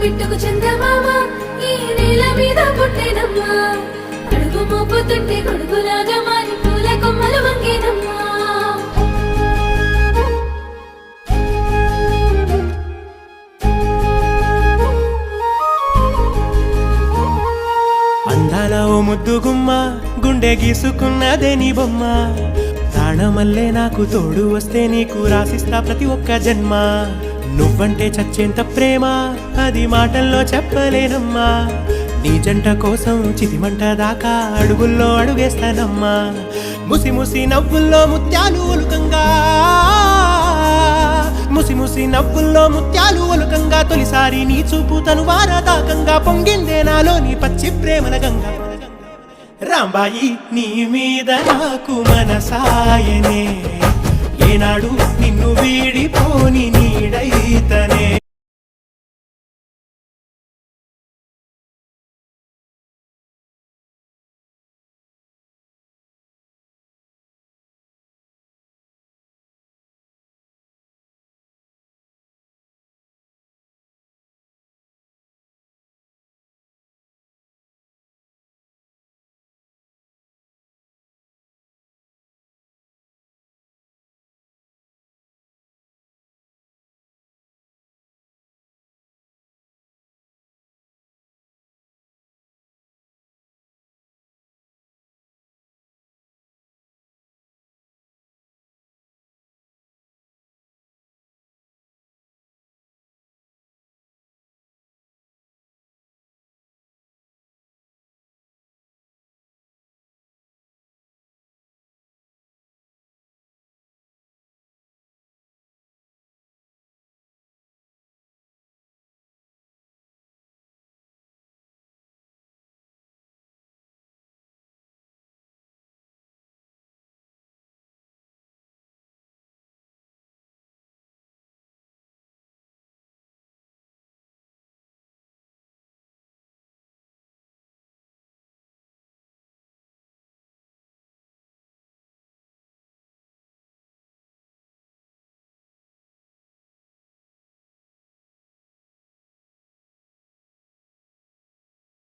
బిట్టుకు చందమామ ఈ నేల మీద పుట్టేనమ్మా అడుగు మోపుతుంటే కొడుకులాగా మారి పూల కొమ్మలు వంగేనమ్మా అందాల ఓ ముద్దు గుమ్మ గుండె గీసుకున్నదే నీ బొమ్మ ప్రాణమల్లే నాకు తోడు వస్తే నీకు రాసిస్తా ప్రతి ఒక్క జన్మ నువ్వంటే చచ్చేంత ప్రేమ అది మాటల్లో చెప్పలేనమ్మా నీ జంట కోసం చితిమంట దాకా అడుగుల్లో అడుగేస్తానమ్మా ముసి ముసి నవ్వుల్లో ముత్యాలు ఒలుకంగా ముసి ముసి నవ్వుల్లో ముత్యాలు ఒలుకంగా తొలిసారి నీ చూపు తను వారదాకంగా పొంగిందే నాలో నీ పచ్చి ప్రేమల గంగా రాంబాయి నీ మీద నాకు మనసాయనే ఏనాడు నిన్ను వీడిపోని నీడైతనే